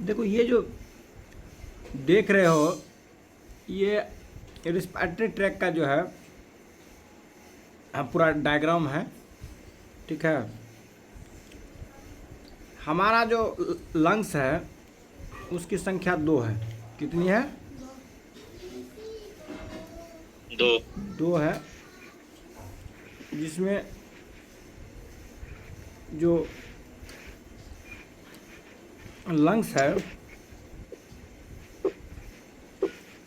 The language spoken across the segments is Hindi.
देखो ये जो देख रहे हो, ये रिस्पिरेटरी ट्रैक का जो है पूरा डायग्राम है। ठीक है, हमारा जो लंग्स है उसकी संख्या 2 है। कितनी है? दो। 2 है, जिसमें जो लंग्स है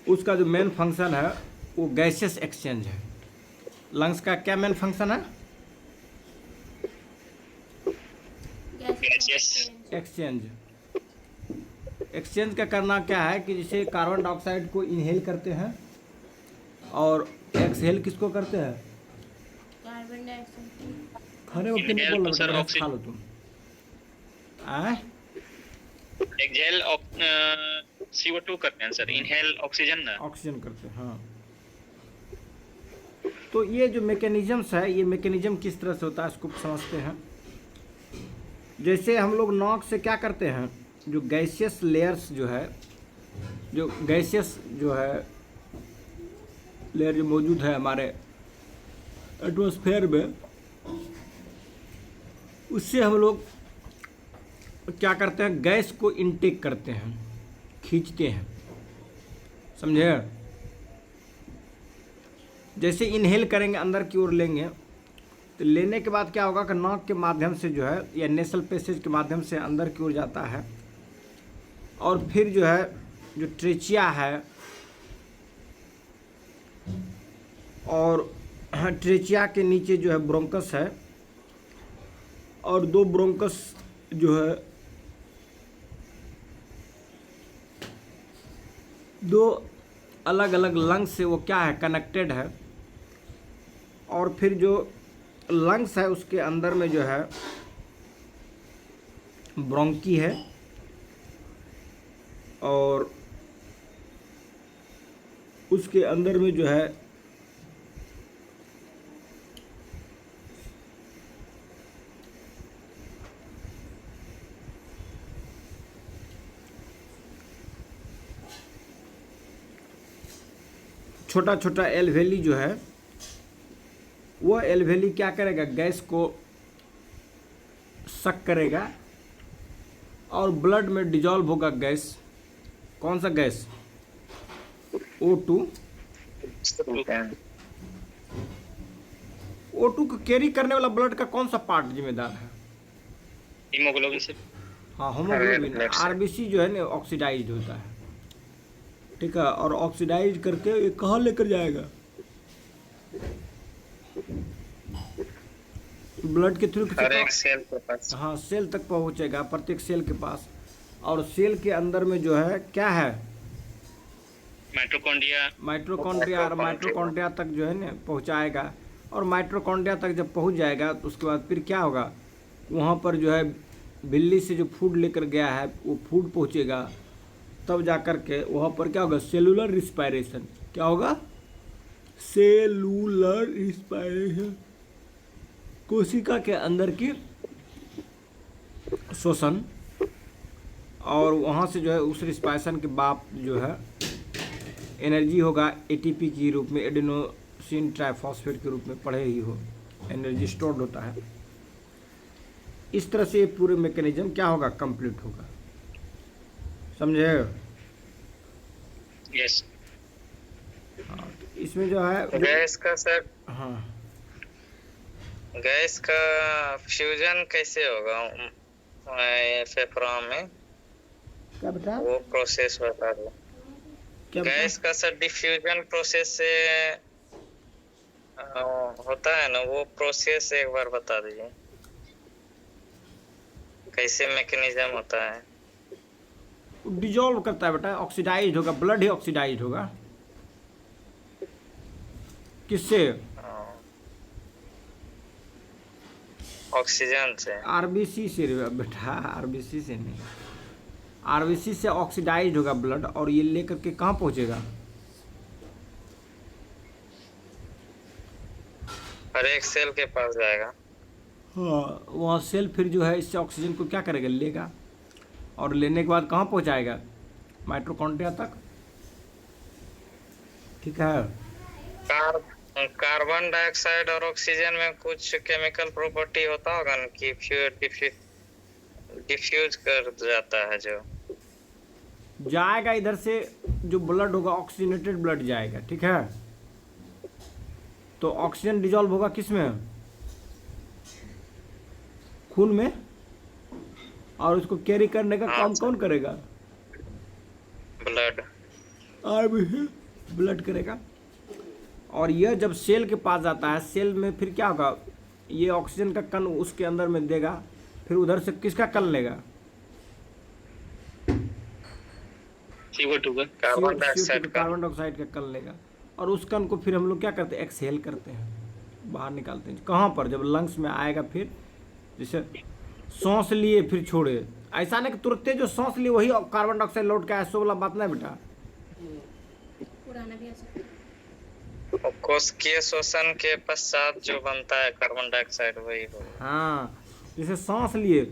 उसका जो मेन फंक्शन है वो गैसेस एक्सचेंज है। लंग्स का क्या मेन फंक्शन है? गैसेस। एक्सचेंज। एक्सचेंज का करना क्या है कि जैसे कार्बन डाइऑक्साइड को इनहेल करते हैं और एक्सहेल किसको करते हैं? Carbon dioxide. खाने वक्त नहीं इनहेल बोल तो रहा, सर बेटा खा ऑक्सीजन, लो तुम। आए एक्सहेल CO2 करते हैं सर, इनहेल ऑक्सीजन ना। ऑक्सीजन करते हैं, हाँ। तो ये जो मैकेनिज्म्स है, ये मैकेनिज्म किस तरह से होता है इसको समझते हैं। जैसे हम लोग नॉक से क्या करते हैं, जो गैसियस लेयर्स जो है, जो गैसियस जो है लेयर जो मौजूद है हमारे एटमॉस्फेयर में, उससे हम लोग क्या करते हैं, गैस को इनटेक करते हैं, खींचते हैं। समझे? जैसे इनहेल करेंगे, अंदर की ओर लेंगे, तो लेने के बाद क्या होगा कि नाक के माध्यम से जो है या नेसल पैसेज के माध्यम से अंदर की ओर जाता है, और फिर जो है जो ट्रेचिया है, और ट्रेचिया के नीचे जो है ब्रोंकस है, और 2 ब्रोंकस जो है, 2 अलग अलग लंग्स से वो क्या है, कनेक्टेड है। और फिर जो लंग्स है उसके अंदर में जो है ब्रोंकी है, और उसके अंदर में जो है छोटा छोटा एल्वेली जो है, वो एल्वेली क्या करेगा, गैस को सक करेगा और ब्लड में डिजॉल्व होगा गैस। कौन सा गैस? O2। O2 को कैरी करने वाला ब्लड का कौन सा पार्ट जिम्मेदार है? हीमोग्लोबिन से। हाँ, होमोग्लोबिन। आरबीसी जो है ना ऑक्सीडाइज्ड होता है। ठीक है, और ऑक्सीडाइज करके ये कहाँ लेकर जाएगा? ब्लड के थ्रू हर एक सेल के पास। हाँ, सेल तक पहुँचेगा, प्रत्येक सेल के पास। और सेल के अंदर में जो है क्या है, माइटोकॉन्ड्रिया। माइटोकॉन्ड्रिया। और माइटोकॉन्ड्रिया तक जो है ना पहुँचाएगा, और माइटोकॉन्ड्रिया तक जब पहुँच जाएगा तो उसके बाद फिर क्या होगा, वहाँ पर जो है बिल्ली से जो फूड लेकर गया है वो फूड पहुँचेगा, तब जा कर के वहाँ पर क्या होगा, सेलुलर रिस्पायरेशन। क्या होगा? Cellular respiration. कोशिका के अंदर की श्वसन, और वहाँ से जो है उस रिस्पायरेशन के बाद जो है एनर्जी होगा एटीपी के रूप में, एडेनोसिन ट्राइफॉस्फेट के रूप में, पढ़े ही हो, एनर्जी स्टोर्ड होता है। इस तरह से ये पूरे मैकेनिज्म क्या होगा, कंप्लीट होगा। समझे? यस। हाँ, तो इसमें जो है गैस का सर, हाँ, गैस का फ्यूजन कैसे होगा फेफड़ों में, क्या बेटा? वो प्रोसेस बता दो। क्या गैस का सर डिफ्यूजन प्रोसेस से होता है ना, वो प्रोसेस एक बार बता दीजिए, कैसे मैकेनिज्म होता है। डिजॉल्व करता है बेटा, ऑक्सीडाइज होगा, ब्लड ही ऑक्सीडाइज होगा। किससे? ऑक्सीजन से। आरबीसी से बेटा, आरबीसी से नहीं, आरबीसी से ऑक्सीडाइज होगा ब्लड, और ये लेकर के कहाँ पहुँचेगा? हर एक सेल के पास जाएगा। हाँ, वहाँ सेल फिर जो है इससे ऑक्सीजन को क्या करेगा, लेगा, और लेने के बाद कहाँ पहुँचाएगा? माइटोकॉन्ड्रिया तक। ठीक है। कार्बन डाइऑक्साइड और ऑक्सीजन में कुछ केमिकल प्रॉपर्टी होता होगा ना कि डिफ्यूज कर जाता है जो जाएगा इधर से, जो ब्लड होगा ऑक्सीजनेटेड ब्लड जाएगा। ठीक है। तो ऑक्सीजन डिजॉल्व होगा किस में? खून में। और उसको कैरी करने का काम कौन करेगा? ब्लड। ब्लड करेगा। और यह जब सेल के पास जाता है, सेल में फिर क्या होगा? ये ऑक्सीजन का कण उसके अंदर में देगा, फिर उधर से किसका कण लेगा? CO2 का। कार्बन डाइऑक्साइड का। कार्बन डाइऑक्साइड का कण लेगा। और उस कण को फिर हम लोग क्या करते हैं? एक्सहेल करते हैं, बाहर निकालते हैं। कहाँ पर? जब लंग्स में आएगा। फिर जैसे सांस लिए फिर छोड़े, ऐसा नहीं कि तुरंत जो सांस लिए वही कार्बन डाइऑक्साइड लौट के आए, सो वाला बात नहीं बेटा। पुराना भी आ सकता है। कोशिकीय शोषण के पश्चात जो बनता है कार्बन डाइऑक्साइड वही होगा। हाँ, जैसे सांस लिए,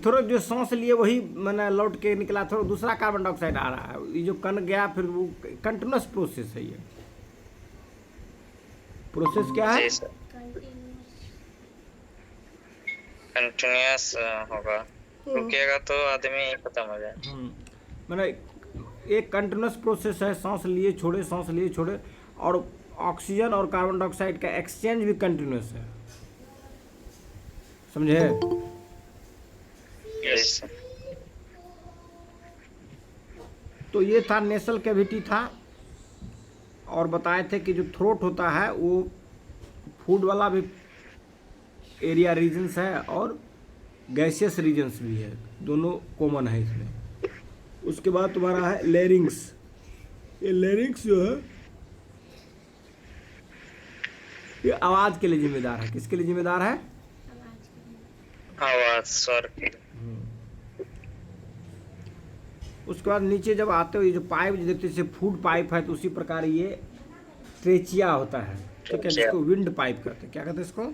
थोड़ा जो सांस लिए वही मैंने लौट के निकला, थोड़ा दूसरा कार्बन डाइऑक्साइड आ रहा है। ये जो कण गया फिर वो कंटिन्यूस प्रोसेस है। ये प्रोसेस क्या है? जी सर, कंटिन्यूअस होगा, रुकेगा तो आदमी खत्म हो जाए। मैंने एक कंटिन्यूस प्रोसेस है, सांस लिए छोड़े, सांस लिए छोड़े। और ऑक्सीजन और कार्बन डाइऑक्साइड का एक्सचेंज भी कंटिन्यूस है, समझे? Yes sir. तो ये था नेसल कैविटी था। और बताए थे कि जो थ्रोट होता है वो फूड वाला भी एरिया रीजन्स है और गैसियस रीजन्स भी है, दोनों कॉमन है इसमें। उसके बाद तुम्हारा है लेरिंग्स। ये लेरिंग्स जो है ये आवाज़ के लिए जिम्मेदार है। किसके लिए जिम्मेदार है? आवाज, स्वर की। उसके बाद नीचे जब आते हो, ये जो पाइप जो देखते हैं जैसे फूड पाइप है, तो उसी प्रकार ये ट्रेचिया होता है। ठीक है, जिसको विंड पाइप कहते हैं। क्या कहते हैं इसको?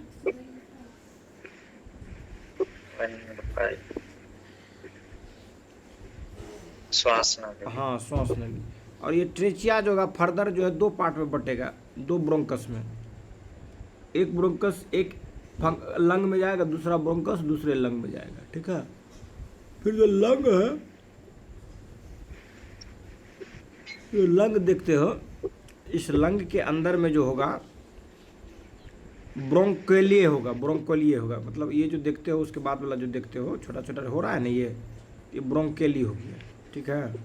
श्वास नली। हाँ, श्वास नली। और ये ट्रेचिया जो होगा फर्दर जो है दो पार्ट में बटेगा, दो ब्रोंकस में। एक ब्रोंकस एक लंग में जाएगा, दूसरा ब्रोंकस दूसरे लंग में जाएगा। ठीक है। फिर जो लंग है, जो लंग देखते हो, इस लंग के अंदर में जो होगा ब्रोंकोलिए होगा। ब्रोंकोलिए होगा मतलब ये जो देखते हो उसके बाद वाला जो देखते हो छोटा छोटा हो रहा है ना, ये ब्रोंकेली हो गया। ठीक है।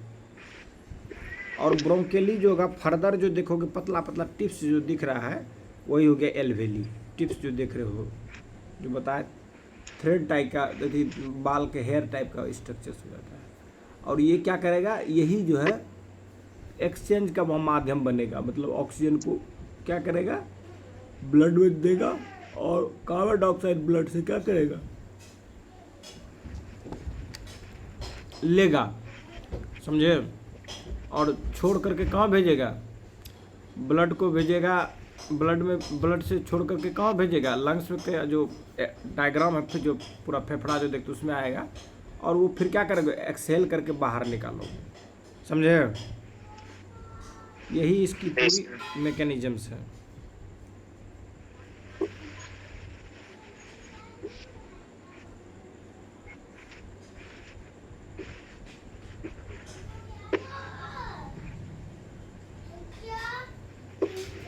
और ब्रोंकेली जो होगा फर्दर जो देखोगे पतला पतला टिप्स जो दिख रहा है वही हो गया एल्वेली। टिप्स जो देख रहे हो जो बताए थ्रेड टाइप का, बाल के हेयर टाइप का स्ट्रक्चर हो जाता है। और ये क्या करेगा? यही जो है एक्सचेंज का माध्यम बनेगा। मतलब ऑक्सीजन को क्या करेगा? ब्लड में देगा और कार्बन डाइऑक्साइड ब्लड से क्या करेगा? लेगा, समझे? और छोड़ करके कहाँ भेजेगा? ब्लड को भेजेगा। ब्लड में, ब्लड से छोड़ करके कहाँ भेजेगा? लंग्स में का जो डायग्राम है, फिर जो पूरा फेफड़ा जो देखते उसमें आएगा। और वो फिर क्या करेगा? एक्सहेल करके बाहर निकालोगे, समझे? यही इसकी पूरी मैकेनिज्म्स है।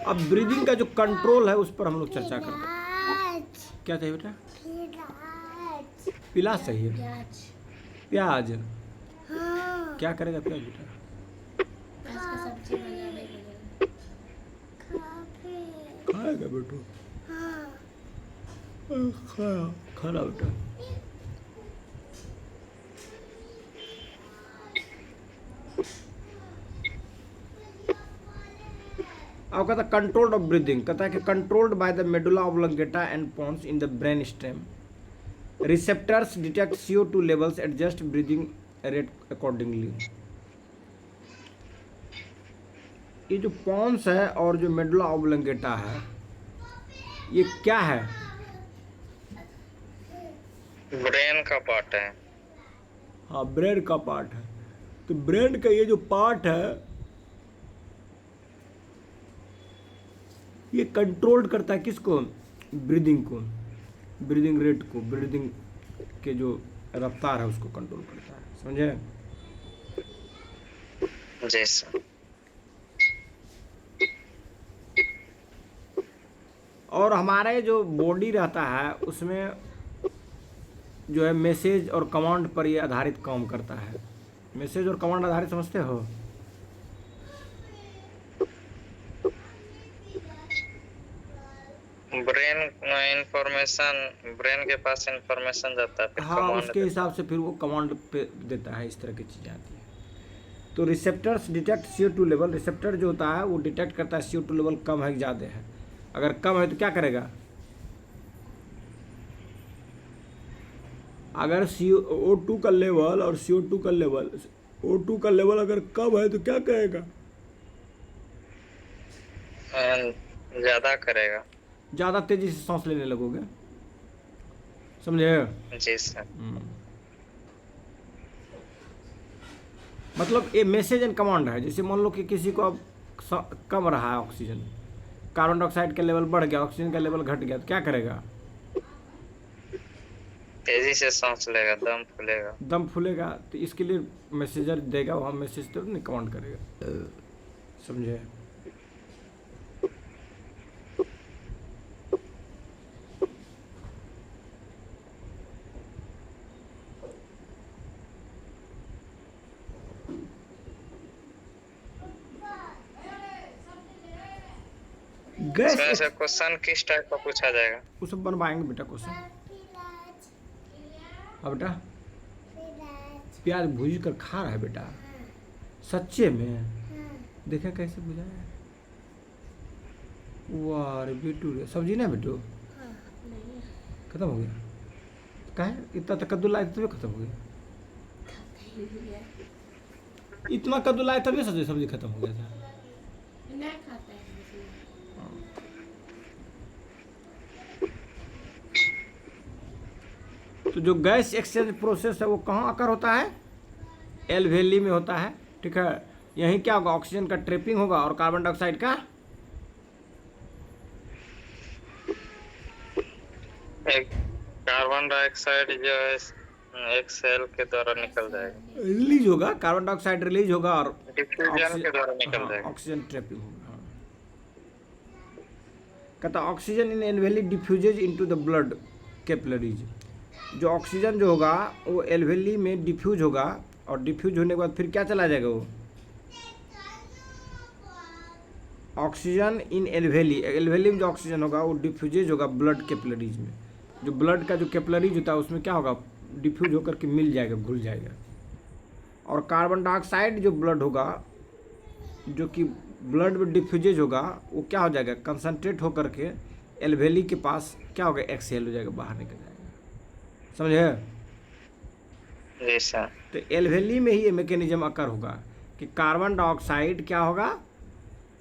अब ब्रीदिंग का जो कंट्रोल है उस पर हम लोग चर्चा करते हैं। क्या चाहिए बेटा? पिलास चाहिए। प्याज। प्याज। क्या करेगा प्याज बेटा? प्याज का सब्जी बनाएगा। खाएगा बेटो? खाया, खाना बेटा। अब कहता है कंट्रोल्ड ऑफ ब्रीदिंग। कहता है कि controlled by the medulla oblongata and pons in the brain stem. Receptors detect CO2 levels, adjust breathing rate accordingly. ये जो पोन्स है और जो मेडुला ऑब्लोंगेटा है, ये क्या है? ब्रेन का पार्ट है। हाँ, ब्रेन का पार्ट है। तो ब्रेन का ये जो पार्ट है, ये कंट्रोल करता है किसको? ब्रीदिंग को, ब्रीदिंग रेट को, ब्रीदिंग के जो रफ्तार है उसको कंट्रोल करता है। समझे? जी सर। और हमारे जो बॉडी रहता है उसमें जो है मैसेज और कमांड पर ये आधारित काम करता है। मैसेज और कमांड आधारित समझते हो? ब्रेन इंफॉर्मेशन, ब्रेन के पास इंफॉर्मेशन जाता है, फिर हाँ, कमांड उसके हिसाब से फिर वो कमांड पे देता है। इस तरह की चीज़ें आती है। तो receptors detect CO2 level. Receptor जो होता है वो डिटेक्ट करता है CO2 लेवल कम है कि ज़्यादा है। अगर कम है तो क्या करेगा? अगर CO2 का लेवल और CO2 का लेवल, O2 का लेवल अगर कम है तो क्या करेगा? ज्यादा करेगा। ज़्यादा तेजी से सांस लेने लगोगे। समझे? जी सर। मतलब ये मैसेज एंड कमांड है। जैसे मान लो कि किसी को अब कम रहा है ऑक्सीजन, कार्बन डाइऑक्साइड का लेवल बढ़ गया, ऑक्सीजन का लेवल घट गया, तो क्या करेगा? तेजी से सांस लेगा, दम फूलेगा। दम फूलेगा। तो इसके लिए मैसेजर देगा, वहाँ मैसेज तो नहीं कमांड करेगा। समझे? गैस सर ऐसा क्वेश्चन किस टाइप का पूछा जाएगा? वो सब बनवाएंगे बेटा क्वेश्चन। हाँ बेटा, प्याज भूज कर खा रहा है बेटा? सच्चे में? देखा कैसे बुझाया? वाह रे बेटू रे, सब्जी ना बेटू नहीं खत्म हो गया? काहे इतना तक कद्दू लाए तभी खत्म हो गया? इतना कद्दू लाए तभी सब्जी खत्म हो गया था। नहीं खाता है इसलिए। तो जो गैस एक्सचेंज प्रोसेस है वो कहाँ आकर होता है? एल्वेली में होता है। ठीक है, यहीं क्या होगा? ऑक्सीजन का ट्रैपिंग होगा और कार्बन डाइऑक्साइड का कार्बन डाइऑक्साइड जो है एक सेल के द्वारा निकल जाएगा, रिलीज होगा। कार्बन डाइऑक्साइड रिलीज होगा और डिफ्यूजन के द्वारा निकल जाएगा। ऑक्सीजन ट्रैपिंग होगा। हाँ। कहता oxygen in alveoli diffuses into the blood capillaries. जो ऑक्सीजन जो होगा वो एल्वेली में डिफ्यूज होगा और डिफ्यूज होने के बाद फिर क्या चला जाएगा? वो ऑक्सीजन इन एल्वेली, एल्वेली में जो ऑक्सीजन होगा वो डिफ्यूजेज होगा ब्लड कैपिलरीज में। जो ब्लड का जो कैपिलरीज होता है उसमें क्या होगा? डिफ्यूज होकर के मिल जाएगा, घुल जाएगा। और कार्बन डाइऑक्साइड जो ब्लड होगा, जो कि ब्लड में डिफ्यूजेज होगा, वो क्या हो जाएगा? कंसनट्रेट होकर के एल्वेली के पास क्या होगा? एक्सहेल हो जाएगा, बाहर निकल जाएगा। समझे? जी सर। तो एल्वेली में ही ये मैकेनिज्म अकर होगा कि कार्बन डाइऑक्साइड क्या होगा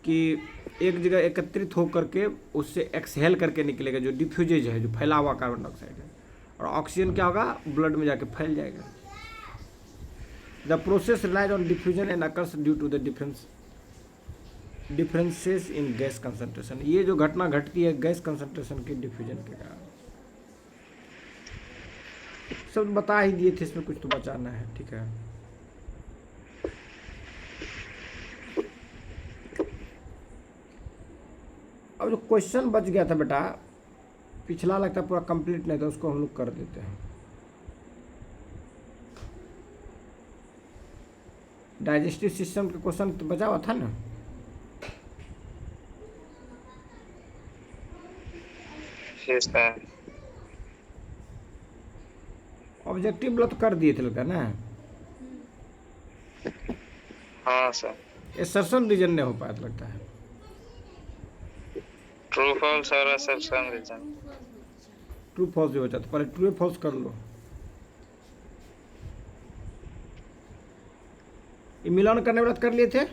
कि एक जगह एकत्रित होकर के उससे एक्सहेल करके निकलेगा, जो डिफ्यूजेज है, जो फैला हुआ कार्बन डाइऑक्साइड है। और ऑक्सीजन क्या होगा? ब्लड में जाके फैल जाएगा। The process relies on diffusion and occurs due to the differences in gas concentration. ये जो घटना घटती है गैस कंसंट्रेशन के डिफ्यूजन के कारण। सब बता ही दिए थे, इसमें कुछ तो बचाना है। ठीक है, अब जो क्वेश्चन बच गया था बेटा, पिछला लगता है पूरा कंप्लीट नहीं था, उसको हम लोग कर देते हैं। डाइजेस्टिव सिस्टम का क्वेश्चन तो बचा हुआ था ना? ऑब्जेक्टिव वाला तो कर दिए थे लगता है ना? हाँ सर। एसर्शन रीजन नहीं हो पाया था लगता है। ट्रू फॉल्स और असर्शन रीजन। ट्रू फॉल्स भी बचा था, पहले ट्रू फॉल्स कर लो। ये मिलान करने वाला कर लिए थे?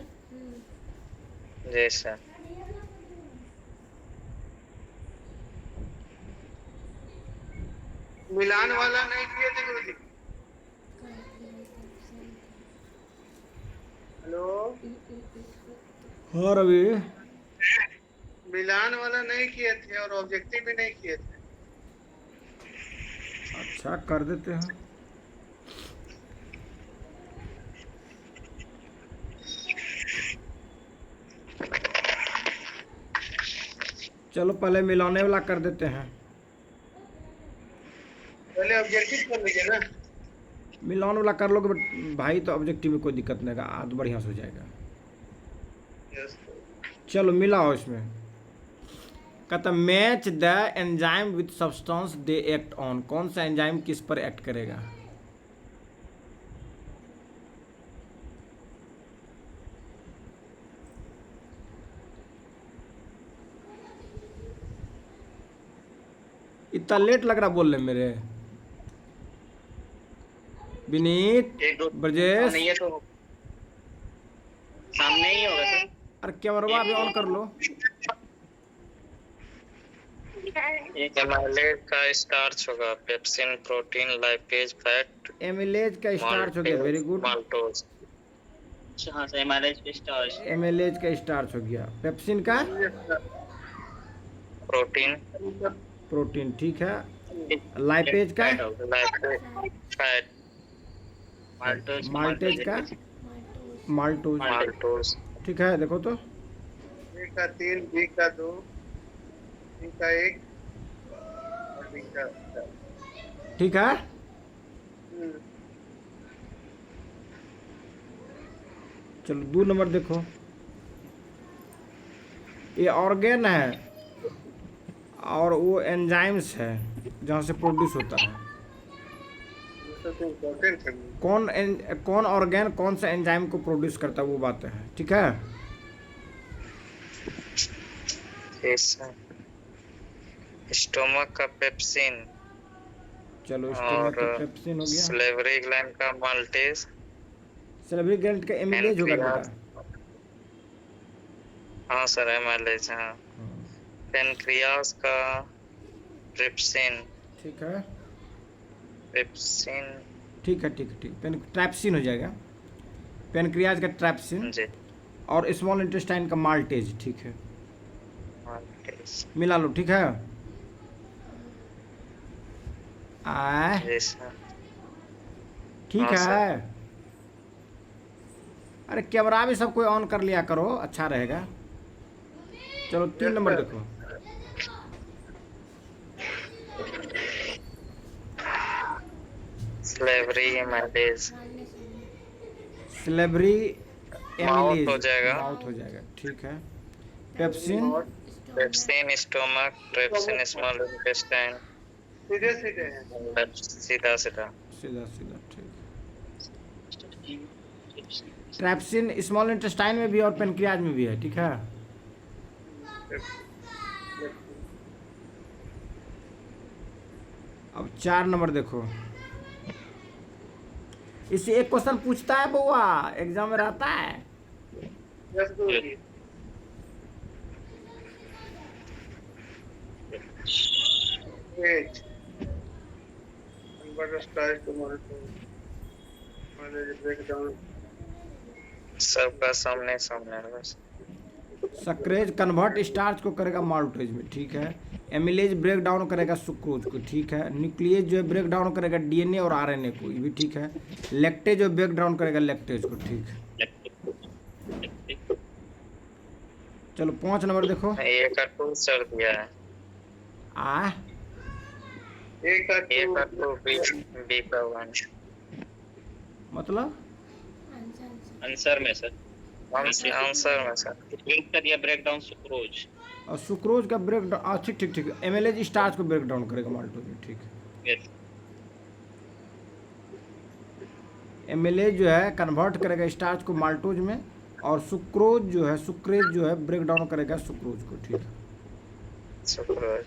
जी सर। मिलान वाला नहीं किए थे गुरुजी। हेलो, और अभी मिलान वाला नहीं किए थे और ऑब्जेक्टिव भी नहीं किए थे। अच्छा कर देते हैं। चलो पहले मिलाने वाला कर देते हैं। पहले ऑब्जेक्टिव कर लीजिए ना। मिलान वाला कर लोगे भाई तो ऑब्जेक्टिव में कोई दिक्कत नहीं होगा, तो बढ़िया से हो जाएगा। यस। चलो मिलाओ इसमें। कहता match the enzyme with substance they act on, कौन सा एंजाइम किस पर एक्ट करेगा। इतना लेट लग रहा बोलने मेरे। विनीत, एक दो ब्रजेश, नहीं है तो सामने ही होगा सर। अरे कैमरा भी ऑन कर लो। एक एमाइलेज का स्टार्च होगा, pepsin, protein, lipase, fat, amylase का स्टार्च हो गया, वेरी गुड। माल्टोज। हाँ सर, एमआरएच के स्टार्च। एमिलेज का स्टार्च हो गया। पेप्सिन का प्रोटीन, प्रोटीन, ठीक है। लाइपेज का लाइपेज, फैट, माल्टोज माल्टेज का माल्टोज, माल्टोज। ठीक है। देखो तो ए का 3, बी का 2, सी का 1 और डी का 4। ठीक है। चलो 2 नंबर देखो। ये ऑर्गेन है और वो एंजाइम्स है जहाँ से प्रोड्यूस होता है। ये तो इम्पोर्टेंट है। कौन ऑर्गेन कौन सा एंजाइम को प्रोड्यूस करता है वो बात है, ठीक है। स्टोमक का पेप्सिन, चलो और स्टोमक का पेप्सिन हो गया। सलेवरी ग्लैंड का माल्टेज, सेलेब्री ग्लैंड का एमिलेज होगा पेनक्रियास। बेटा। हाँ सर, एमाइलेज। हाँ, पेनक्रियास का ट्रिप्सिन, ठीक है, ट्रिप्सिन। ठीक है, ठीक है, ठीक। ट्रैप्सिन हो जाएगा, पेनक्रियाज का ट्रैप्सिन। जी, और स्मॉल इंटेस्टाइन का माल्टेज, ठीक है। माल्टेज। मिला लो, ठीक है। जी सर। ठीक हाँ, है। सर। अरे कैमरा भी सब कोई ऑन कर लिया करो, अच्छा रहेगा। चलो 3 नंबर देखो। Slavery, amylase. Salivary mouth amylase हो जाएगा। माउथ हो जाएगा, ठीक है। Pepsin, pepsin stomach, trypsin small intestine. सीधे सीधे हैं। सीधा सीधा। सीधा सीधा, ठीक। ट्रैप्सिन स्मॉल इंटेस्टाइन में भी और पेनक्रियाज में भी है, ठीक है। अब 4 नंबर देखो। इससे एक क्वेश्चन पूछता है बउआ, एग्जाम में रहता है। यस गुरुजी। As convert starch to maltose breakdown. सबका सामने सामने है बस। सक्रेज कन्वर्ट स्टार्च को करेगा माल्टोज में, ठीक है। एमिलेज ब्रेक डाउन करेगा सुक्रोज को, ठीक है। न्यूक्लियस जो है ब्रेक डाउन करेगा डीएनए और आरएनए को, ये भी ठीक है। लैक्टेज जो ब्रेक डाउन करेगा लैक्टेज को, ठीक है। चलो 5 नंबर देखो। ए का 2 सर दिया है। ए का ए 2, का 2, बी का 1। मतलब आंसर में सर, आंसर में सर। लिंक कर दिया ब्रेक डाउन सुक्रोज। और सुक्रोज का ब्रेक डाउन, ठीक ठीक ठीक। एमिलेज स्टार्च को ब्रेक डाउन करेगा माल्टोज में, ठीक है। यस। एमिलेज जो है कन्वर्ट करेगा स्टार्च को माल्टोज में, और सुक्रोज जो है ब्रेक डाउन करेगा सुक्रोज को, ठीक है। सुक्रोज।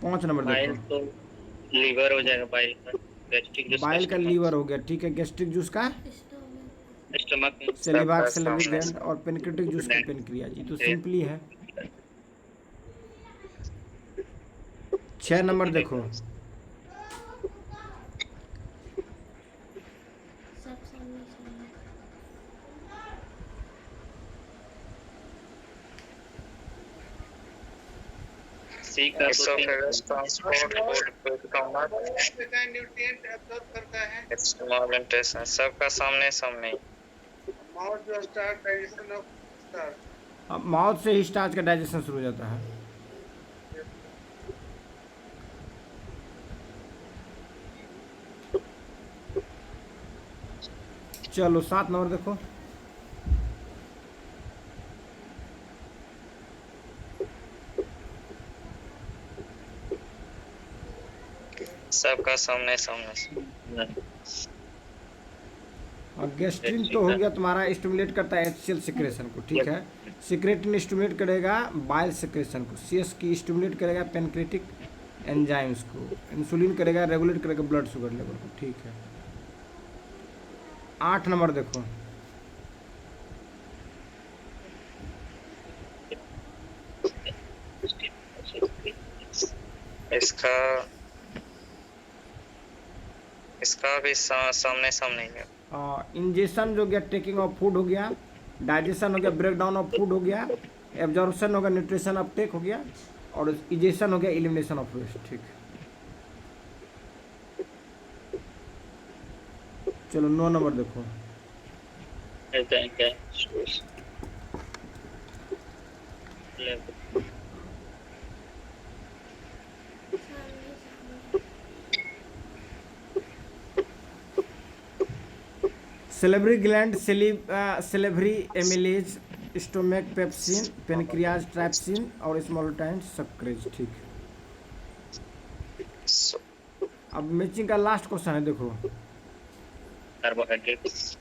5 नंबर बाइल देखो। तो लीवर हो जाएगा, बाइल का। गैस्ट्रिक जूस बाइल का लीवर हो गया, ठीक है। गैस्ट्रिक जूस का स्टमक। सेलिवाक सबका सेलेब्री सामने। ग्लैंड, और पेनक्रियाटिक जूस का पेनक्रियाज। ये तो सिंपली है। 6 नंबर देखो, सब सामने सामने। सी का oesophagus transport food stomach nutrient absorb करता है। स्मॉल इंटेस्टाइन सबका सामने सामने। माउथ जो स्टार्ट डाइजेशन ऑफ स्टार्च। अब माउथ से ही स्टार्च का डाइजेशन शुरू हो जाता है। चलो 7 नंबर देखो, सबका सामने सामने। और गैस्ट्रिन तो हो गया तुम्हारा, स्टिमुलेट करता है HCl सिक्रेशन को, ठीक है। सिक्रेटिन स्टिमुलेट करेगा बाइल सिक्रेशन को, CS की स्टिमुलेट करेगा पेनक्रेटिक एंजाइम्स को, इंसुलिन करेगा रेगुलेट करेगा ब्लड शुगर लेवल को, ठीक है। 8 नंबर देखो, इसका भी सामने सामने ही है। इंजेक्शन जो गया टेकिंग ऑफ फूड हो गया, डाइजेशन हो गया ब्रेक डाउन ऑफ फूड हो गया, एब्जॉर्प्शन हो गया न्यूट्रिशन अपटेक हो गया, और इजेशन हो गया एलिमिनेशन ऑफ वेस्ट, ठीक है। चलो 9 नंबर देखो, सामने सामने। Salivary gland, salivary amylase, stomach pepsin, pancreas trypsin और स्मॉलोटाइन सक्रेज, ठीक है। अब मैचिंग का लास्ट क्वेश्चन है, देखो carbohydrates,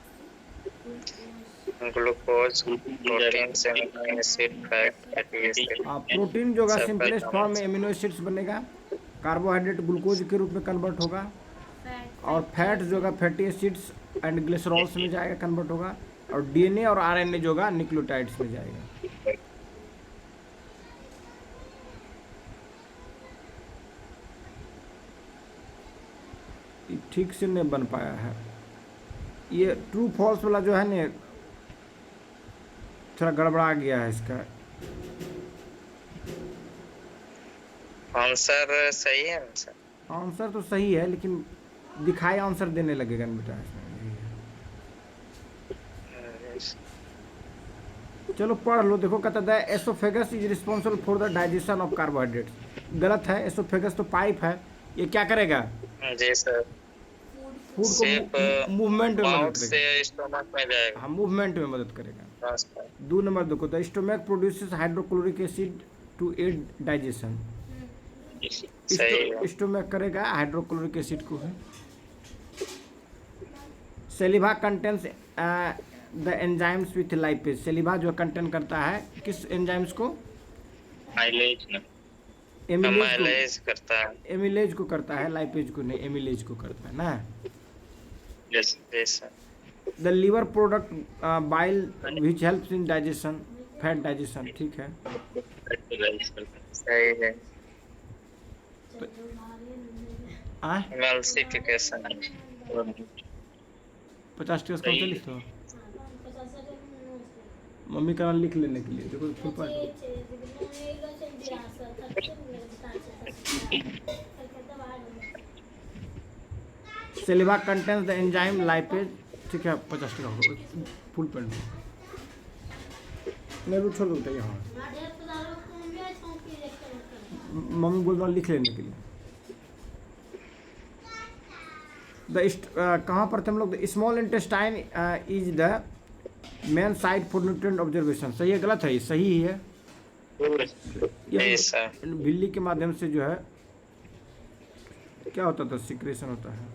glucose, protein, amino acid, fat, fatty acid. Protein जो होगा सिंपलेस्ट फॉर्म में एमिनो एसिड्स बनेगा, कार्बोहाइड्रेट ग्लूकोज के रूप में कन्वर्ट होगा, फैट और फैट जो होगा फैटी एसिड्स एंड ग्लिसरॉल्स में जाएगा कन्वर्ट होगा, और DNA और RNA जो होगा न्यूक्लियोटाइड्स में जाएगा। ये ठीक से नहीं बन पाया है, ये ट्रू फॉल्स वाला जो है ना थोड़ा गड़बड़ा गया है इसका। आंसर सही है ना सर? आंसर तो सही है, लेकिन दिखाई आंसर देने लगेगा ना बेटा इसमें। चलो पढ़ लो, देखो कहता है oesophagus is responsible for the digestion of carbohydrates. गलत है, एसोफेगस तो पाइप है, ये क्या करेगा? जी सर, फूड सिर्फ को मूवमेंट में माउथ मदद करेगा। से स्टमक में जाएगा। हाँ, मूवमेंट में मदद करेगा। ट्रांसफर। 2 नंबर देखो, the stomach produces hydrochloric acid to aid digestion. सही है। स्टोमक करेगा हाइड्रोक्लोरिक एसिड को है। Saliva contains the enzymes with lipase. Saliva जो कंटेन करता है किस एंजाइम्स को? माइलेज ना, माइलेज करता है। एमिलेज को करता है, लाइपेज को नहीं, एमिलेज को करता है ना। यस जी sir. The liver product bile which helps in digestion, fat digestion, ठीक है। सही है। आए एमल्सिफिकेशन। 50 का लिख दो, मम्मी का लिख लेने के लिए। देखो full point saliva contains the enzyme lipase, ठीक है। 50 होगा फुल पॉइंट। नहीं वो छोड़ दो यहाँ, मम्मी बोल रहा लिख लेने के लिए। कहाँ पर थे हम लोग? The small intestine is the main site for nutrient observation. सही है गलत है? ये सही ही है। जी सर। बिल्ली के माध्यम से जो है क्या होता था? सिक्रेशन होता है।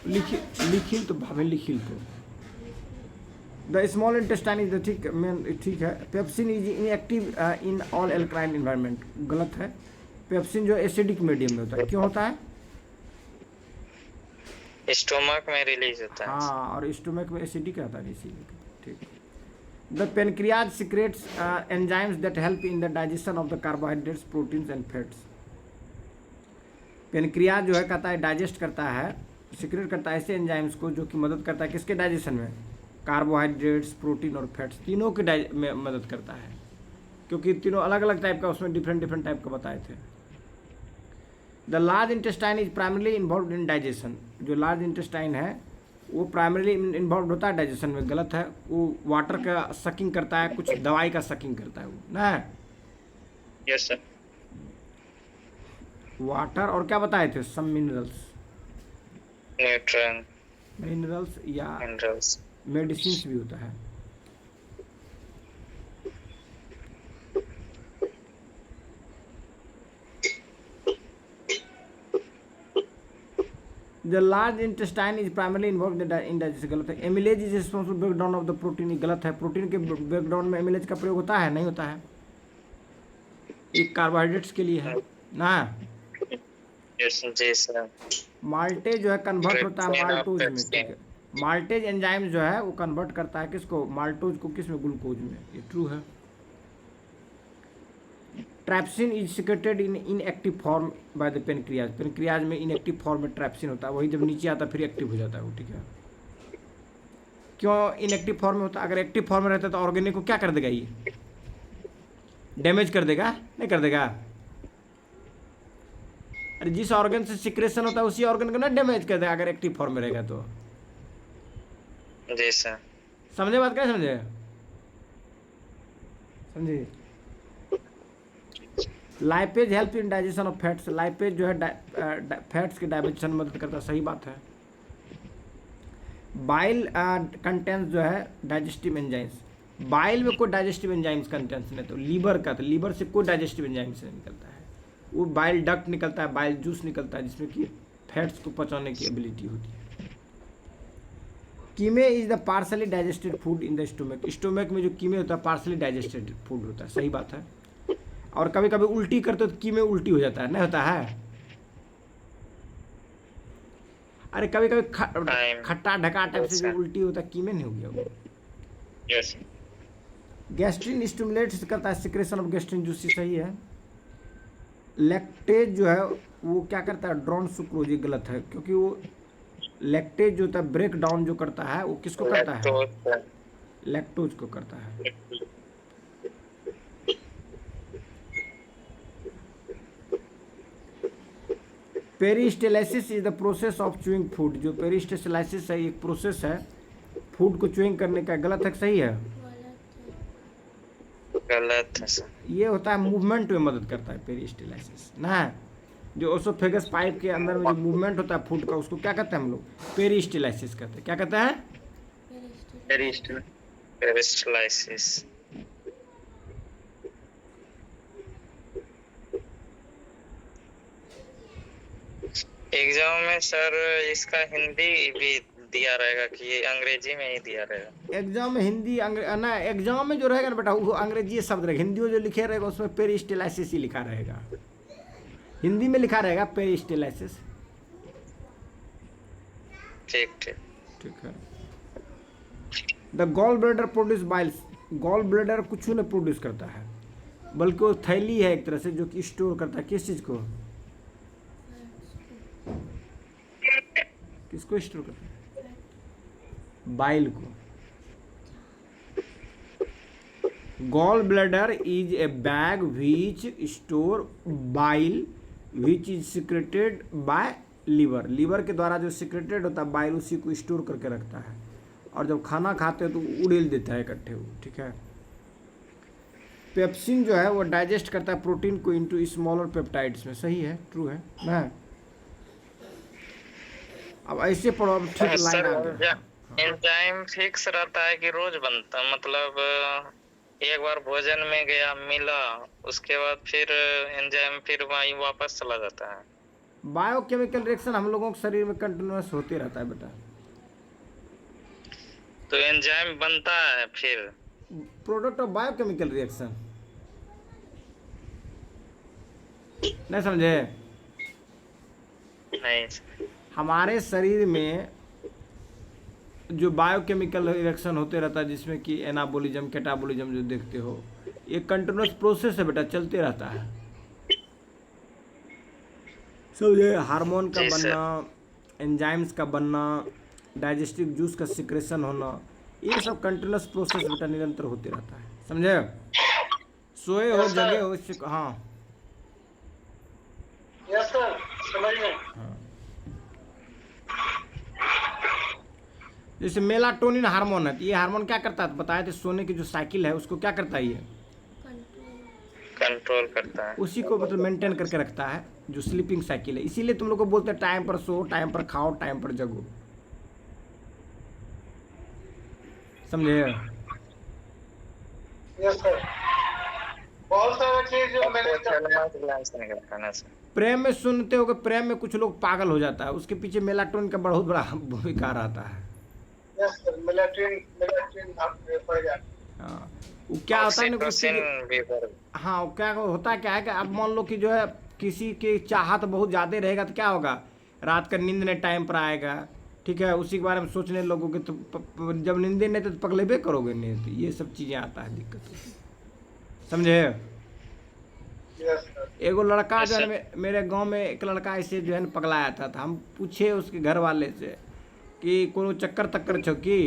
लिखिल तो भावे लिखिल तो the small intestine is the, ठीक मेन, ठीक है। Pepsin is inactive in all alkaline environment. गलत है। पेप्सिन जो एसिडिक मीडियम में होता है। क्यों होता है? स्टोमक में रिलीज होता है। हाँ, और स्टोमक में एसिडिक आता है इसीलिए, ठीक। The pancreas secretes enzymes that help in the digestion of the carbohydrates, proteins and fats. Pancreas जो है कहता है डाइजेस्ट करता है, सिक्रेट करता है ऐसे एंजाइम्स को जो कि मदद करता है किसके डाइजेशन में, कार्बोहाइड्रेट्स, प्रोटीन और फैट्स, तीनों के में मदद करता है, क्योंकि तीनों अलग अलग टाइप का, उसमें डिफरेंट डिफरेंट टाइप का बताए थे। The large intestine is primarily involve in digestion. जो लार्ज इंटेस्टाइन है वो प्राइमरली इन्वॉल्व होता है डाइजेशन में, गलत है। वो वाटर का सकिंग करता है, कुछ दवाई का सकिंग करता है वो ना। Yes sir. वाटर और क्या बताए थे, सम मिनरल्स, न्यूट्रन मिनरल्स या मिनरल्स। मेडिसिन भी होता है। The large intestine is primarily involve in digestion, गलत है। Amylase is responsible breakdown of the protein, ये गलत है। प्रोटीन के ब्रेकडाउन में एमिलेज का प्रयोग होता है, नहीं होता है, ये कार्बोहाइड्रेट्स के लिए है ना। यस जी सर। माल्टेज जो है कन्वर्ट होता है Trypsin और माल्टोज में, pepsin। ठीक है। माल्टेज एंजाइम जो है वो कन्वर्ट करता है किसको, माल्टोज को, किस में, ग्लूकोज में, ये ट्रू है। Trypsin is secreted in inactive form by the pancreas, pancreas में इनएक्टिव फॉर्म में ट्रैप्सिन होता है, वही जब नीचे आता है फिर एक्टिव हो जाता है वो, ठीक है। क्यों इनएक्टिव फॉर्म में होता है, अगर एक्टिव फॉर्म में रहता है तो ऑर्गेनिक को क्या कर देगा, ये डैमेज कर देगा, नहीं कर देगा। अरे जिस ऑर्गन से सिक्रेशन होता है उसी ऑर्गन को ना डैमेज कर देगा अगर एक्टिव फॉर्म में रहेगा तो। जी सर। समझे बात, क्या समझे, समझे। Lipase help in digestion of fats, lipase जो है फैट्स के डाइजेशन में मदद करता है, सही बात है। बाइल कंटेंट्स जो है डाइजेस्टिव एंजाइम्स, बाइल में कोई डाइजेस्टिव एंजाइम्स कंटेंट्स नहीं, तो लीवर का, तो लीवर से कोई डाइजेस्टिव एंजाइम्स नहीं निकलता है, वो बाइल डक्ट निकलता है, बाइल जूस निकलता है जिसमें कि फैट्स को पचाने की एबिलिटी होती है। Chyme is the partially digested food in the stomach, stomach में जो कीमे होता है पार्सली डाइजेस्टेड फूड होता है, सही बात है। और कभी कभी उल्टी करते तो कीमे उल्टी हो जाता है, नहीं होता है। अरे कभी कभी खट्टा ढका टाइप से जो उल्टी होता है, कीमे नहीं हो गया वो। यस। गैस्ट्रिन स्टिमुलेट्स करता है सिक्रेशन ऑफ गैस्ट्रिन जूस, सही है। लैक्टेज जो है वो क्या करता है, ड्रॉन सुक्रोज, ये गलत है, क्योंकि वो लैक्टेज जो होता है ब्रेक डाउन जो करता है वो किसको करता है, लैक्टोज को करता है। Peristalsis is the process of chewing food, जो पेरिस्टेलाइसिस है एक प्रोसेस है फूड को च्यूइंग करने का, गलत है सही है, गलत है सर। ये होता है मूवमेंट में मदद करता है पेरिस्टेलाइसिस ना। जो ओसोफेगस पाइप के अंदर में जो मूवमेंट होता है फूड का उसको क्या कहते हैं हम लोग, पेरिस्टेलाइसिस कहते हैं। क्या कहते हैं, पेरिस्टेलाइसिस। एग्जाम में सर इसका हिंदी भी दिया रहेगा कि ये अंग्रेजी में ही दिया रहेगा? एग्जाम में हिंदी ना, एग्जाम में जो रहेगा ना बेटा वो अंग्रेजी शब्द रहेगा, हिंदी में जो लिखे रहेगा उसमें पेरिस्टेलाइसिस ही लिखा रहेगा, हिंदी में लिखा रहेगा पेरिस्टेलाइसिस। ठीक ठीक ठीक है। The gall bladder produce biles, gall bladder कुछ नहीं प्रोड्यूस करता है बल्कि वो थैली है एक तरह से जो कि स्टोर करता है किस चीज को, किसको स्टोर करता है, बाइल को। Gall bladder is a bag which store bile which is secreted by liver, liver के द्वारा जो सिक्रेटेड होता है बाइल उसी को स्टोर करके रखता है, और जब खाना खाते हैं तो उड़ेल देता है इकट्ठे वो, ठीक है। पेप्सिन जो है वो डाइजेस्ट करता है प्रोटीन को इनटू स्मॉलर पेप्टाइड्स में, सही है, ट्रू है ना। अब ऐसे पढ़ो, अब ठीक लाइन आ गया। एंजाइम फिक्स रहता है कि रोज बनता, मतलब एक बार भोजन में गया मिला उसके बाद फिर एंजाइम फिर वहीं वापस चला जाता है? बायोकेमिकल रिएक्शन हम लोगों के शरीर में कंटिन्यूअस होते रहता है बेटा। तो एंजाइम बनता है फिर प्रोडक्ट ऑफ बायोकेमिकल रिएक्शन, नहीं समझे? नहीं। हमारे शरीर में जो बायोकेमिकल रिएक्शन होते रहता है जिसमें कि एनाबोलिज्म कैटाबोलिज्म जो देखते हो, ये कंटिन्यूस प्रोसेस है बेटा, चलते रहता है। समझे? हार्मोन का जी सर। बनना, एंजाइम्स का बनना, डाइजेस्टिव जूस का सिक्रेशन होना, ये सब कंटिन्यूस प्रोसेस बेटा निरंतर होते रहता है। समझे? सोए हो, जगे हो, इससे हाँ यस सर, समझ गए। जैसे मेलाटोनिन हार्मोन है, तो ये हार्मोन क्या करता है बताए थे, सोने की जो साइकिल है उसको क्या करता है, ये कंट्रोल। कंट्रोल करता है। उसी को मतलब मेंटेन करके रखता है, जो स्लीपिंग साइकिल है। इसीलिए तुम लोग को बोलते हैं टाइम पर सो, टाइम पर खाओ, टाइम पर जगो। समझे? यस सर, बहुत सारा चीज जो मैंने निकलता है ना सर। प्रेम में सुनते हो कि प्रेम में कुछ लोग पागल हो जाता है, उसके पीछे मेलाटोनिन का बहुत बड़ा भूमिका रहता है। यस सर, मेलाटोनिन पड़ जाता हाँ, वो क्या होता है ना, ऑक्सीटोसिन उसकी भी बढ़- हाँ, वो क्या होता क्या है कि अब मान लो कि जो है किसी की चाहत बहुत ज़्यादा रहेगा तो क्या होगा, रात का नींद नहीं टाइम पर आएगा, ठीक है, उसी के बारे में सोचने लगोगे तो जब नींद नहीं तो पगलेबे करोगे नहीं, तो ये सब चीज़ें आता है दिक्कत। समझे? Yes sir. एगो लड़का Yes, जो है sir. मेरे गांव में एक लड़का ऐसे जो है ना पगलाया था, हम पूछे उसके घर वाले से कि कोनो चक्कर तक्कर छो की,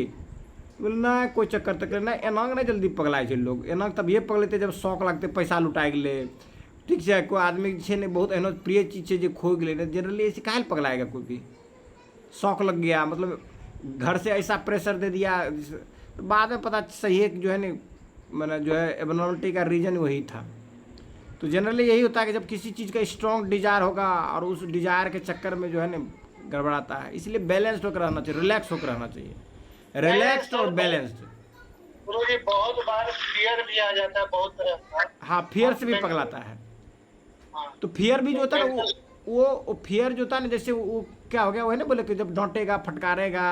बोले ना कोई चक्कर तक्कर ना, एनांग नहीं जल्दी पगलाए छे लोग, एनांग तब ये पगलेते जब शौक लगते पैसा लुटाए गेले, ठीक है, कोई आदमी छे ने बहुत एहनो प्रिय चीज छे जो खो गेले ना, जनरली ऐसे काहे ले पगलाएगा कोई भी, शौक लग गया, मतलब घर से ऐसा प्रेशर दे दिया, तो बाद में पता सही है कि जो है ना मैंने जो है एबनॉर्मलिटी का रीजन वही था। तो जनरली यही होता है कि जब किसी चीज़ का स्ट्रॉन्ग डिजायर होगा और उस डिजायर के चक्कर में जो है ना गड़बड़ाता है, इसलिए बैलेंस्ड होकर रहना चाहिए, रिलैक्स होकर रहना चाहिए, रिलैक्स्ड और बैलेंस्ड। गुरु जी, बहुत बार फियर भी आ जाता है बहुत तरह का। हाँ, फियर से भी पगलाता है। हाँ, तो फियर भी जो होता है ना वो फियर जो होता है ना, जैसे वो क्या हो गया, वो है ना बोले कि जब डांटेगा फटकारेगा,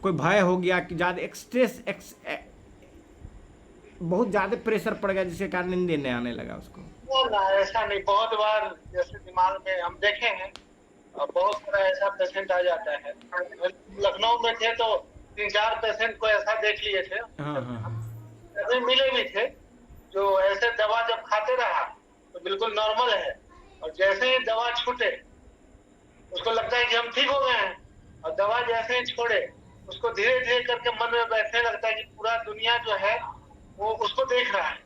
कोई भय हो गया कि ज़्यादा बहुत ज़्यादा प्रेशर पड़ गया जिसके कारण नींद नहीं आने लगा उसको। ना ऐसा नहीं, बहुत बार जैसे दिमाग में हम देखे हैं, और बहुत सारा ऐसा पेशेंट आ जाता है। लखनऊ में थे तो 3-4 पेशेंट को ऐसा देख लिए थे, हाँ हाँ हाँ। ऐसे मिले भी थे जो ऐसे दवा जब खाते रहा तो बिल्कुल नॉर्मल है, और जैसे ही दवा छूटे उसको लगता है कि हम ठीक हो गए हैं, और दवा जैसे ही छोड़े उसको धीरे धीरे करके मन में बैठने लगता है कि पूरा दुनिया जो है वो उसको देख रहा है